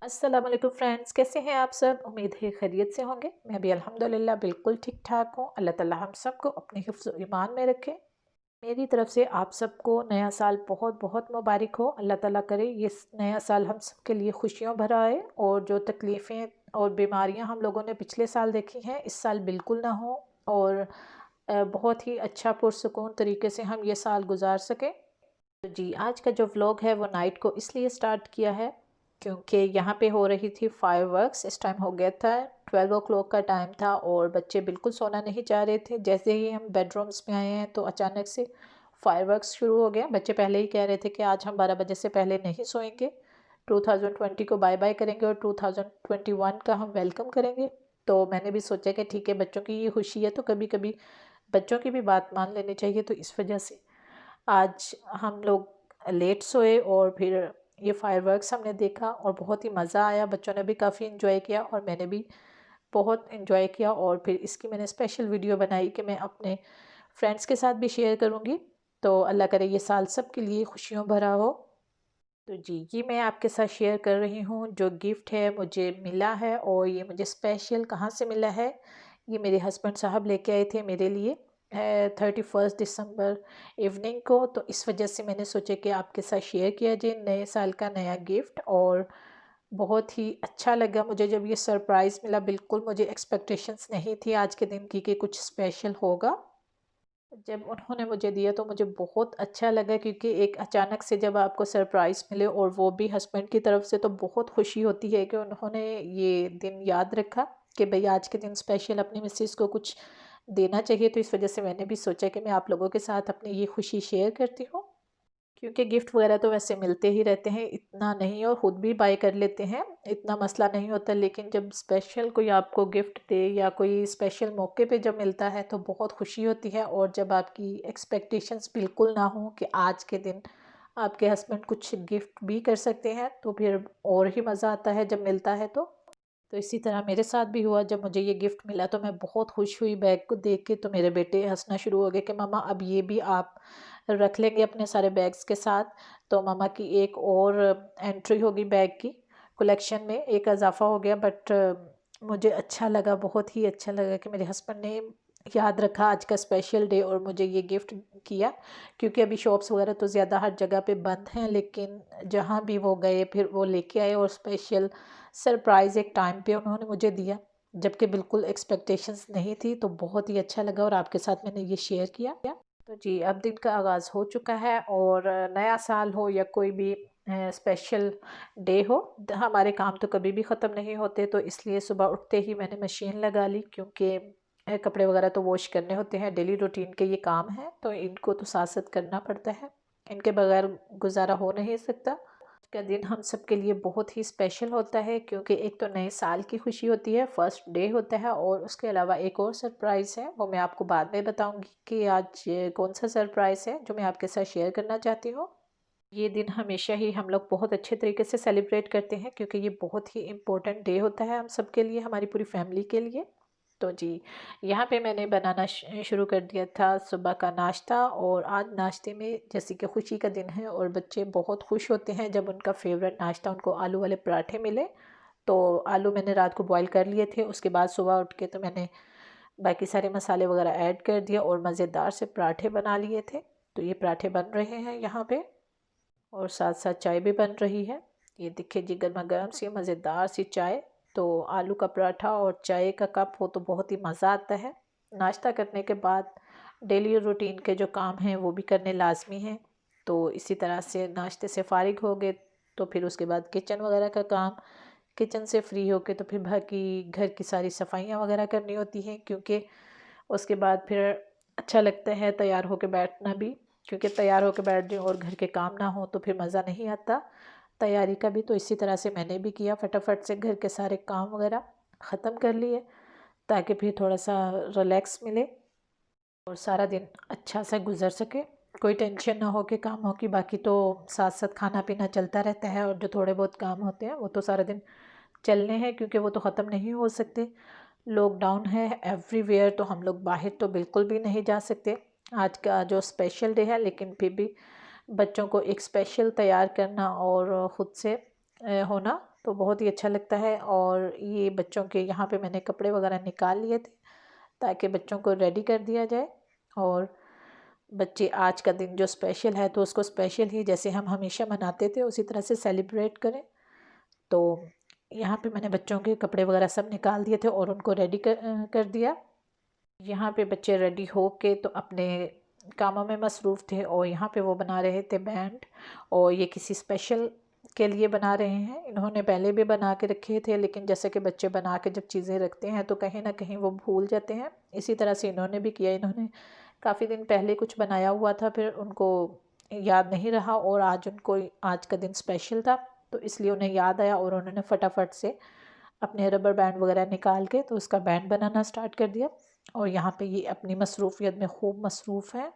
अस्सलाम वालेकुम फ्रेंड्स, कैसे हैं आप सब। उम्मीद है खैरियत से होंगे। मैं भी अल्हम्दुलिल्लाह बिल्कुल ठीक ठाक हूँ। अल्लाह ताला हम सबको अपने हिफ्ज़ व ईमान में रखे। मेरी तरफ से आप सबको नया साल बहुत बहुत मुबारक हो। अल्लाह ताला करे ये नया साल हम सब के लिए खुशियों भरा आए और जो तकलीफ़ें और बीमारियां हम लोगों ने पिछले साल देखी हैं इस साल बिल्कुल ना हो और बहुत ही अच्छा पुरसुकून तरीके से हम ये साल गुजार सकें। तो जी, आज का जो व्लॉग है वो नाइट को इसलिए स्टार्ट किया है क्योंकि यहाँ पे हो रही थी फायरवर्क्स। इस टाइम हो गया था 12 o'clock का टाइम था और बच्चे बिल्कुल सोना नहीं चाह रहे थे। जैसे ही हम बेडरूम्स में आए हैं तो अचानक से फायरवर्क्स शुरू हो गया। बच्चे पहले ही कह रहे थे कि आज हम 12 बजे से पहले नहीं सोएंगे, 2020 को बाय बाय करेंगे और 2021 का हम वेलकम करेंगे। तो मैंने भी सोचा कि ठीक है, बच्चों की ये खुशी है तो कभी कभी बच्चों की भी बात मान लेनी चाहिए। तो इस वजह से आज हम लोग लेट सोए और फिर ये फायरवर्क्स हमने देखा और बहुत ही मज़ा आया। बच्चों ने भी काफ़ी इन्जॉय किया और मैंने भी बहुत इन्जॉय किया और फिर इसकी मैंने स्पेशल वीडियो बनाई कि मैं अपने फ्रेंड्स के साथ भी शेयर करूँगी। तो अल्लाह करे ये साल सब के लिए खुशियों भरा हो। तो जी, ये मैं आपके साथ शेयर कर रही हूँ जो गिफ्ट है मुझे मिला है और ये मुझे स्पेशल कहाँ से मिला है। ये मेरे हस्बैंड साहब लेके आए थे मेरे लिए 31 दिसंबर इवनिंग को। तो इस वजह से मैंने सोचा कि आपके साथ शेयर किया जाए नए साल का नया गिफ्ट। और बहुत ही अच्छा लगा मुझे जब ये सरप्राइज़ मिला। बिल्कुल मुझे एक्सपेक्टेशंस नहीं थी आज के दिन की कि कुछ स्पेशल होगा। जब उन्होंने मुझे दिया तो मुझे बहुत अच्छा लगा क्योंकि एक अचानक से जब आपको सरप्राइज़ मिले और वो भी हस्बैंड की तरफ से, तो बहुत खुशी होती है कि उन्होंने ये दिन याद रखा कि भई आज के दिन स्पेशल अपनी मिसेस को कुछ देना चाहिए। तो इस वजह से मैंने भी सोचा कि मैं आप लोगों के साथ अपनी ये खुशी शेयर करती हूँ। क्योंकि गिफ्ट वगैरह तो वैसे मिलते ही रहते हैं, इतना नहीं, और ख़ुद भी बाय कर लेते हैं, इतना मसला नहीं होता। लेकिन जब स्पेशल कोई आपको गिफ्ट दे या कोई स्पेशल मौके पे जब मिलता है तो बहुत खुशी होती है। और जब आपकी एक्सपेक्टेशंस बिल्कुल ना हो कि आज के दिन आपके हस्बैंड कुछ गिफ्ट भी कर सकते हैं तो फिर और ही मज़ा आता है जब मिलता है तो इसी तरह मेरे साथ भी हुआ। जब मुझे ये गिफ्ट मिला तो मैं बहुत खुश हुई बैग को देख के। तो मेरे बेटे हंसना शुरू हो गए कि मम्मा अब ये भी आप रख लेंगे अपने सारे बैग्स के साथ। तो मम्मा की एक और एंट्री होगी बैग की कलेक्शन में, एक इजाफा हो गया। बट मुझे अच्छा लगा, बहुत ही अच्छा लगा कि मेरे हस्बैंड ने याद रखा आज का स्पेशल डे और मुझे ये गिफ्ट किया। क्योंकि अभी शॉप्स वगैरह तो ज़्यादा हर जगह पे बंद हैं, लेकिन जहाँ भी वो गए फिर वो लेके आए और स्पेशल सरप्राइज़ एक टाइम पे उन्होंने मुझे दिया जबकि बिल्कुल एक्सपेक्टेशंस नहीं थी। तो बहुत ही अच्छा लगा और आपके साथ मैंने ये शेयर किया। तो जी, अब दिन का आगाज़ हो चुका है और नया साल हो या कोई भी स्पेशल डे हो, हमारे काम तो कभी भी ख़त्म नहीं होते। तो इसलिए सुबह उठते ही मैंने मशीन लगा ली क्योंकि कपड़े वगैरह तो वॉश करने होते हैं, डेली रूटीन के ये काम है तो इनको तो साथ साथ करना पड़ता है, इनके बगैर गुजारा हो नहीं सकता। आज का दिन हम सब के लिए बहुत ही स्पेशल होता है क्योंकि एक तो नए साल की खुशी होती है, फर्स्ट डे होता है, और उसके अलावा एक और सरप्राइज़ है वो मैं आपको बाद में बताऊंगी कि आज कौन सा सरप्राइज़ है जो मैं आपके साथ शेयर करना चाहती हूँ। ये दिन हमेशा ही हम लोग बहुत अच्छे तरीके से सेलिब्रेट करते हैं क्योंकि ये बहुत ही इम्पोर्टेंट डे होता है हम सब के लिए, हमारी पूरी फैमिली के लिए। तो जी, यहाँ पे मैंने बनाना शुरू कर दिया था सुबह का नाश्ता। और आज नाश्ते में जैसे कि खुशी का दिन है और बच्चे बहुत खुश होते हैं जब उनका फेवरेट नाश्ता उनको आलू वाले पराठे मिले। तो आलू मैंने रात को बॉईल कर लिए थे, उसके बाद सुबह उठ के तो मैंने बाकी सारे मसाले वगैरह ऐड कर दिया और मज़ेदार से पराठे बना लिए थे। तो ये पराठे बन रहे हैं यहाँ पे और साथ साथ चाय भी बन रही है। ये देखिए जी, गर्मा गर्म सी मज़ेदार सी चाय। तो आलू का पराठा और चाय का कप हो तो बहुत ही मज़ा आता है। नाश्ता करने के बाद डेली रूटीन के जो काम हैं वो भी करने लाजमी हैं। तो इसी तरह से नाश्ते से फ़ारिग हो गए तो फिर उसके बाद किचन वगैरह का काम, किचन से फ्री होके तो फिर बाकी घर की सारी सफाइयाँ वगैरह करनी होती हैं क्योंकि उसके बाद फिर अच्छा लगता है तैयार होके बैठना भी। क्योंकि तैयार होके बैठ जाओ और घर के काम ना हो तो फिर मज़ा नहीं आता तैयारी का भी। तो इसी तरह से मैंने भी किया, फटाफट से घर के सारे काम वगैरह ख़त्म कर लिए ताकि फिर थोड़ा सा रिलैक्स मिले और सारा दिन अच्छा सा गुजर सके, कोई टेंशन ना हो कि कामों की। बाकी तो साथ साथ खाना पीना चलता रहता है और जो थोड़े बहुत काम होते हैं वो तो सारा दिन चलने हैं क्योंकि वो तो ख़त्म नहीं हो सकते। लॉकडाउन है एवरीवेयर तो हम लोग बाहर तो बिल्कुल भी नहीं जा सकते आज का जो स्पेशल डे है। लेकिन फिर भी बच्चों को एक स्पेशल तैयार करना और ख़ुद से होना तो बहुत ही अच्छा लगता है। और ये बच्चों के यहाँ पे मैंने कपड़े वगैरह निकाल लिए थे ताकि बच्चों को रेडी कर दिया जाए, और बच्चे आज का दिन जो स्पेशल है तो उसको स्पेशल ही जैसे हम हमेशा मनाते थे उसी तरह से सेलिब्रेट करें। तो यहाँ पे मैंने बच्चों के कपड़े वगैरह सब निकाल दिए थे और उनको रेडी कर दिया। यहाँ पे बच्चे रेडी हो के तो अपने कामों में मसरूफ़ थे, और यहाँ पे वो बना रहे थे बैंड, और ये किसी स्पेशल के लिए बना रहे हैं। इन्होंने पहले भी बना के रखे थे, लेकिन जैसे कि बच्चे बना के जब चीज़ें रखते हैं तो कहीं ना कहीं वो भूल जाते हैं। इसी तरह से इन्होंने भी किया। इन्होंने काफ़ी दिन पहले कुछ बनाया हुआ था, फिर उनको याद नहीं रहा, और आज उनको आज का दिन स्पेशल था तो इसलिए उन्हें याद आया, और उन्होंने फटाफट से अपने रबर बैंड वगैरह निकाल के तो उसका बैंड बनाना स्टार्ट कर दिया। और यहाँ पे ये अपनी मसरूफ़ियत में खूब मसरूफ़ है,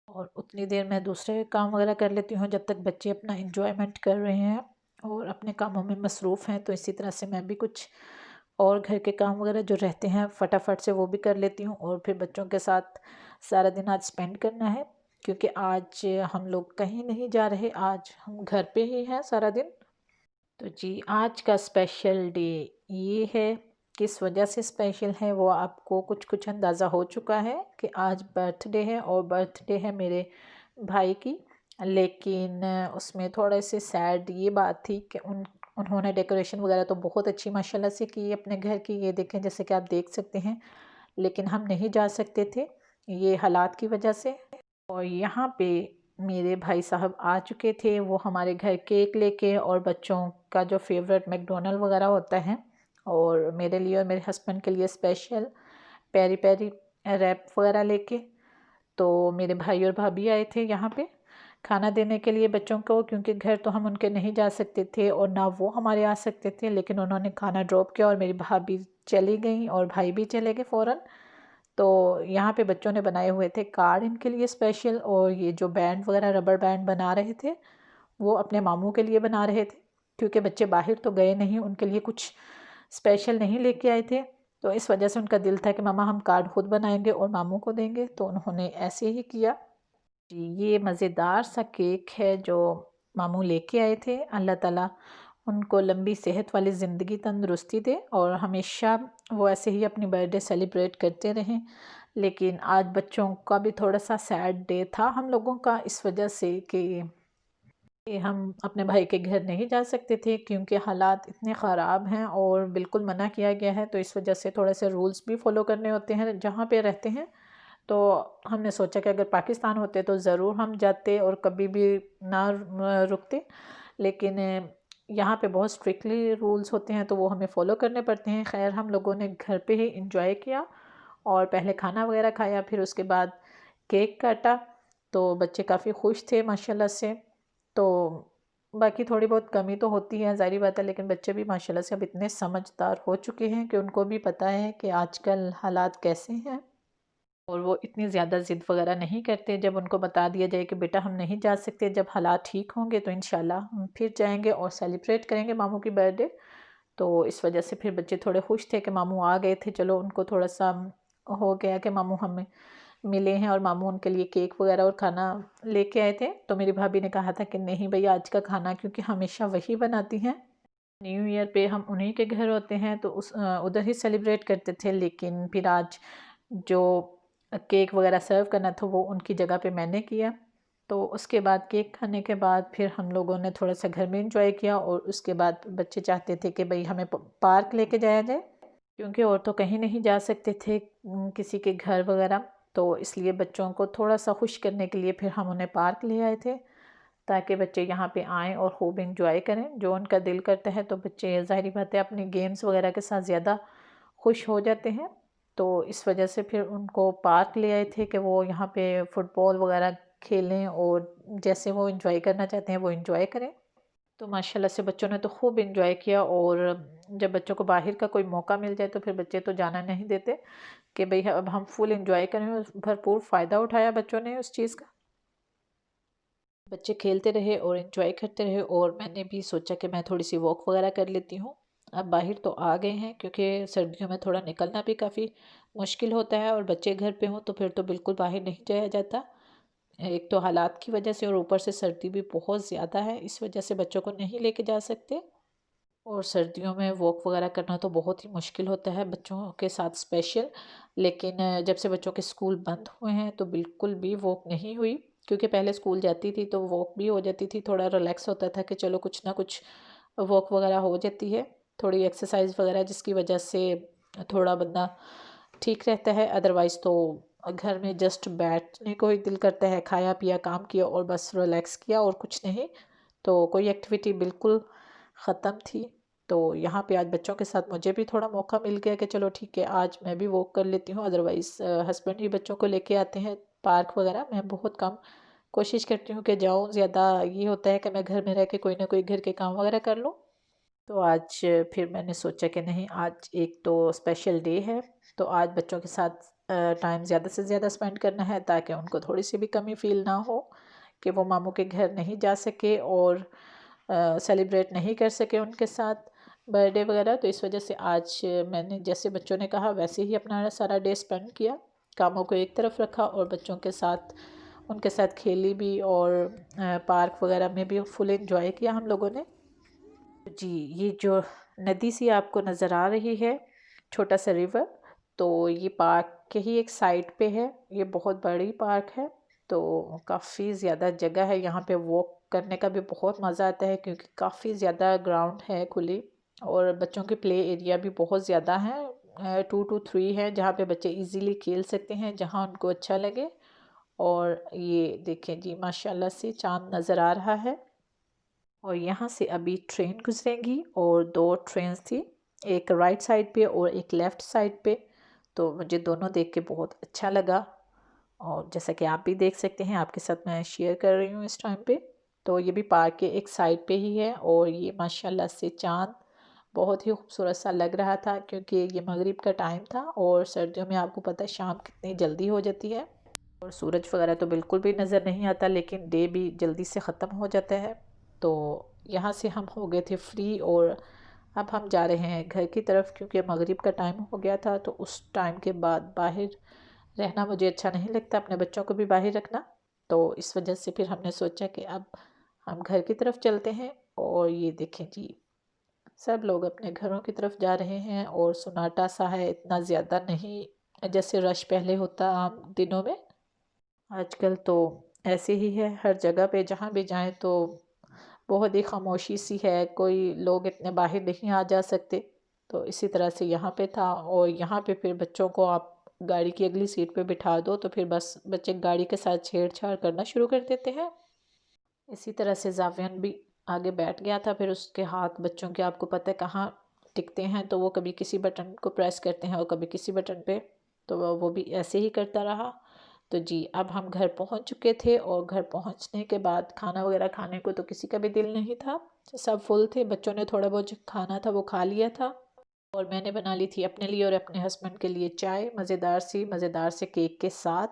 और उतनी देर मैं दूसरे काम वगैरह कर लेती हूँ जब तक बच्चे अपना इंजॉयमेंट कर रहे हैं और अपने कामों में मसरूफ़ हैं। तो इसी तरह से मैं भी कुछ और घर के काम वगैरह जो रहते हैं फटाफट से वो भी कर लेती हूँ, और फिर बच्चों के साथ सारा दिन आज स्पेंड करना है, क्योंकि आज हम लोग कहीं नहीं जा रहे, आज हम घर पे ही हैं सारा दिन। तो जी, आज का स्पेशल डे ये है। किस वजह से स्पेशल है वो आपको कुछ कुछ अंदाज़ा हो चुका है कि आज बर्थडे है, और बर्थडे है मेरे भाई की। लेकिन उसमें थोड़े से सैड ये बात थी कि उन्होंने डेकोरेशन वगैरह तो बहुत अच्छी माशाल्लाह से की अपने घर की, ये देखें जैसे कि आप देख सकते हैं, लेकिन हम नहीं जा सकते थे ये हालात की वजह से। और यहाँ पे मेरे भाई साहब आ चुके थे, वो हमारे घर केक लेके और बच्चों का जो फेवरेट मैकडोनल्ड वगैरह होता है, और मेरे लिए और मेरे हस्बैंड के लिए स्पेशल पेरी पेरी रैप वगैरह लेके। तो मेरे भाई और भाभी आए थे यहाँ पे खाना देने के लिए बच्चों को, क्योंकि घर तो हम उनके नहीं जा सकते थे और ना वो हमारे आ सकते थे, लेकिन उन्होंने खाना ड्रॉप किया और मेरी भाभी चली गई और भाई भी चले गए फ़ौरन। तो यहाँ पे बच्चों ने बनाए हुए थे कार्ड इनके लिए स्पेशल, और ये जो बैंड वगैरह रबर बैंड बना रहे थे वो अपने मामू के लिए बना रहे थे, क्योंकि बच्चे बाहर तो गए नहीं, उनके लिए कुछ स्पेशल नहीं लेके आए थे। तो इस वजह से उनका दिल था कि मामा हम कार्ड खुद बनाएंगे और मामू को देंगे, तो उन्होंने ऐसे ही किया। जी, ये मज़ेदार सा केक है जो मामू लेके आए थे। अल्लाह ताला उनको लंबी सेहत वाली ज़िंदगी तंदुरुस्ती दे, और हमेशा वो ऐसे ही अपनी बर्थडे सेलिब्रेट करते रहें। लेकिन आज बच्चों का भी थोड़ा सा सैड डे था हम लोगों का, इस वजह से कि हम अपने भाई के घर नहीं जा सकते थे, क्योंकि हालात इतने ख़राब हैं और बिल्कुल मना किया गया है। तो इस वजह से थोड़े से रूल्स भी फॉलो करने होते हैं जहाँ पे रहते हैं। तो हमने सोचा कि अगर पाकिस्तान होते तो ज़रूर हम जाते और कभी भी ना रुकते, लेकिन यहाँ पे बहुत स्ट्रिक्टली रूल्स होते हैं तो वो हमें फ़ॉलो करने पड़ते हैं। खैर, हम लोगों ने घर पे ही इंजॉय किया, और पहले खाना वगैरह खाया, फिर उसके बाद केक काटा। तो बच्चे काफ़ी खुश थे माशाल्लाह से। तो बाकी थोड़ी बहुत कमी तो होती है, ज़ाहिर बात है, लेकिन बच्चे भी माशाल्लाह से अब इतने समझदार हो चुके हैं कि उनको भी पता है कि आजकल हालात कैसे हैं, और वो इतनी ज़्यादा ज़िद वगैरह नहीं करते। जब उनको बता दिया जाए कि बेटा हम नहीं जा सकते, जब हालात ठीक होंगे तो इंशाल्लाह हम फिर जाएंगे और सेलिब्रेट करेंगे मामू की बर्थडे। तो इस वजह से फिर बच्चे थोड़े खुश थे कि मामू आ गए थे, चलो उनको थोड़ा सा हो गया कि मामू हमें मिले हैं, और मामू उनके लिए केक वगैरह और खाना लेके आए थे। तो मेरी भाभी ने कहा था कि नहीं भैया, आज का खाना क्योंकि हमेशा वही बनाती हैं, न्यू ईयर पे हम उन्हीं के घर होते हैं तो उधर ही सेलिब्रेट करते थे, लेकिन फिर आज जो केक वगैरह सर्व करना था वो उनकी जगह पे मैंने किया। तो उसके बाद केक खाने के बाद फिर हम लोगों ने थोड़ा सा घर में इंजॉय किया, और उसके बाद बच्चे चाहते थे कि भाई हमें पार्क लेके जाया जाए, क्योंकि और तो कहीं नहीं जा सकते थे किसी के घर वगैरह। तो इसलिए बच्चों को थोड़ा सा खुश करने के लिए फिर हम उन्हें पार्क ले आए थे, ताकि बच्चे यहाँ पे आएँ और खूब इंजॉय करें। जो उनका दिल करता है, तो बच्चे ज़ाहिर बात है अपनी गेम्स वगैरह के साथ ज़्यादा खुश हो जाते हैं। तो इस वजह से फिर उनको पार्क ले आए थे कि वो यहाँ पे फ़ुटबॉल वगैरह खेलें, और जैसे वो इंजॉय करना चाहते हैं वो इंजॉय करें। तो माशाल्लाह से बच्चों ने तो खूब इंजॉय किया, और जब बच्चों को बाहर का कोई मौका मिल जाए तो फिर बच्चे तो जाना नहीं देते कि भाई अब हम फुल इंजॉय करें। भरपूर फ़ायदा उठाया बच्चों ने उस चीज़ का। बच्चे खेलते रहे और एंजॉय करते रहे, और मैंने भी सोचा कि मैं थोड़ी सी वॉक वगैरह कर लेती हूँ। अब बाहर तो आ गए हैं, क्योंकि सर्दियों में थोड़ा निकलना भी काफ़ी मुश्किल होता है, और बच्चे घर पे हों तो फिर तो बिल्कुल बाहर नहीं जाया जाता। एक तो हालात की वजह से, और ऊपर से सर्दी भी बहुत ज़्यादा है, इस वजह से बच्चों को नहीं लेके जा सकते। और सर्दियों में वॉक वगैरह करना तो बहुत ही मुश्किल होता है बच्चों के साथ स्पेशल। लेकिन जब से बच्चों के स्कूल बंद हुए हैं तो बिल्कुल भी वॉक नहीं हुई, क्योंकि पहले स्कूल जाती थी तो वॉक भी हो जाती थी, थोड़ा रिलैक्स होता था कि चलो कुछ ना कुछ वॉक वगैरह हो जाती है, थोड़ी एक्सरसाइज वगैरह, जिसकी वजह से थोड़ा बंदा ठीक रहता है। अदरवाइज़ तो घर में जस्ट बैठने को ही दिल करता है, खाया पिया काम किया और बस रिलैक्स किया और कुछ नहीं। तो कोई एक्टिविटी बिल्कुल ख़त्म थी। तो यहाँ पे आज बच्चों के साथ मुझे भी थोड़ा मौका मिल गया कि चलो ठीक है आज मैं भी वॉक कर लेती हूँ। अदरवाइज़ हस्बैंड ही बच्चों को लेके आते हैं पार्क वगैरह, मैं बहुत कम कोशिश करती हूँ कि जाऊँ। ज़्यादा ये होता है कि मैं घर में रह के कोई ना कोई घर के काम वगैरह कर लूँ। तो आज फिर मैंने सोचा कि नहीं, आज एक तो स्पेशल डे है, तो आज बच्चों के साथ टाइम ज़्यादा से ज़्यादा स्पेंड करना है, ताकि उनको थोड़ी सी भी कमी फ़ील ना हो कि वो मामू के घर नहीं जा सके और सेलिब्रेट नहीं कर सके उनके साथ बर्थडे वगैरह। तो इस वजह से आज मैंने जैसे बच्चों ने कहा वैसे ही अपना सारा डे स्पेंड किया, कामों को एक तरफ रखा और बच्चों के साथ उनके साथ खेली भी, और पार्क वगैरह में भी फुल एंजॉय किया हम लोगों ने। जी, ये जो नदी सी आपको नज़र आ रही है, छोटा सा रिवर, तो ये पार्क के ही एक साइड पे है। ये बहुत बड़ी पार्क है, तो काफ़ी ज़्यादा जगह है यहाँ पे वॉक करने का भी बहुत मज़ा आता है, क्योंकि काफ़ी ज़्यादा ग्राउंड है खुली, और बच्चों के प्ले एरिया भी बहुत ज़्यादा है, 2 to 3 हैं जहाँ पे बच्चे इजीली खेल सकते हैं जहाँ उनको अच्छा लगे। और ये देखें जी, माशाल्लाह से चाँद नज़र आ रहा है। और यहाँ से अभी ट्रेन गुजरेंगी, और दो ट्रेन्स थी, एक राइट साइड पे और एक लेफ़्ट साइड पे। तो मुझे दोनों देख के बहुत अच्छा लगा, और जैसा कि आप भी देख सकते हैं, आपके साथ मैं शेयर कर रही हूँ इस टाइम पे। तो ये भी पार्क के एक साइड पे ही है, और ये माशाल्लाह से चाँद बहुत ही खूबसूरत सा लग रहा था, क्योंकि ये मगरिब का टाइम था, और सर्दियों में आपको पता है शाम कितनी जल्दी हो जाती है, और सूरज वगैरह तो बिल्कुल भी नज़र नहीं आता, लेकिन डे भी जल्दी से ख़त्म हो जाता है। तो यहाँ से हम हो गए थे फ्री, और अब हम जा रहे हैं घर की तरफ, क्योंकि मगरिब का टाइम हो गया था। तो उस टाइम के बाद बाहर रहना मुझे अच्छा नहीं लगता, अपने बच्चों को भी बाहर रखना। तो इस वजह से फिर हमने सोचा कि अब हम घर की तरफ चलते हैं। और ये देखें जी, सब लोग अपने घरों की तरफ जा रहे हैं, और सन्नाटा सा है, इतना ज़्यादा नहीं जैसे रश पहले होता आम दिनों में। आजकल तो ऐसे ही है, हर जगह पे जहाँ भी जाएं तो बहुत ही खामोशी सी है, कोई लोग इतने बाहर नहीं आ जा सकते। तो इसी तरह से यहाँ पे था, और यहाँ पे फिर बच्चों को आप गाड़ी की अगली सीट पे बिठा दो तो फिर बस बच्चे गाड़ी के साथ छेड़छाड़ करना शुरू कर देते हैं। इसी तरह से जावियन भी आगे बैठ गया था, फिर उसके हाथ बच्चों के आपको पता है कहाँ टिकते हैं, तो वो कभी किसी बटन को प्रेस करते हैं और कभी किसी बटन पे, तो वो भी ऐसे ही करता रहा। तो जी, अब हम घर पहुंच चुके थे, और घर पहुंचने के बाद खाना वगैरह खाने को तो किसी का भी दिल नहीं था, सब फुल थे। बच्चों ने थोड़ा बहुत जो खाना था वो खा लिया था, और मैंने बना ली थी अपने लिए और अपने हस्बैंड के लिए चाय, मज़ेदार से केक के साथ।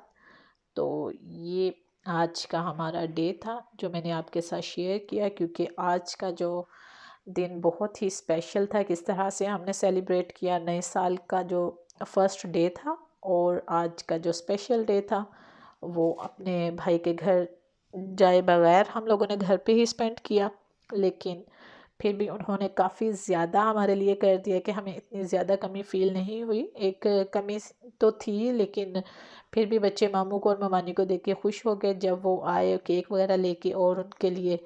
तो ये आज का हमारा डे था जो मैंने आपके साथ शेयर किया, क्योंकि आज का जो दिन बहुत ही स्पेशल था। किस तरह से हमने सेलिब्रेट किया नए साल का जो फर्स्ट डे था, और आज का जो स्पेशल डे था वो अपने भाई के घर जाए बगैर हम लोगों ने घर पे ही स्पेंड किया। लेकिन फिर भी उन्होंने काफ़ी ज़्यादा हमारे लिए कर दिया कि हमें इतनी ज़्यादा कमी फ़ील नहीं हुई। एक कमी तो थी, लेकिन फिर भी बच्चे मामू को और मामानी को देख के खुश हो गए जब वो आए केक वगैरह लेके और उनके लिए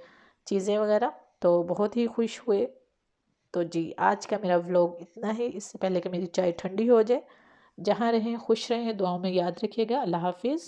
चीज़ें वगैरह, तो बहुत ही खुश हुए। तो जी, आज का मेरा व्लॉग इतना ही। इससे पहले कि मेरी चाय ठंडी हो जाए, जहाँ रहें खुश रहें, दुआओं में याद रखिएगा। अल्लाह हाफिज़।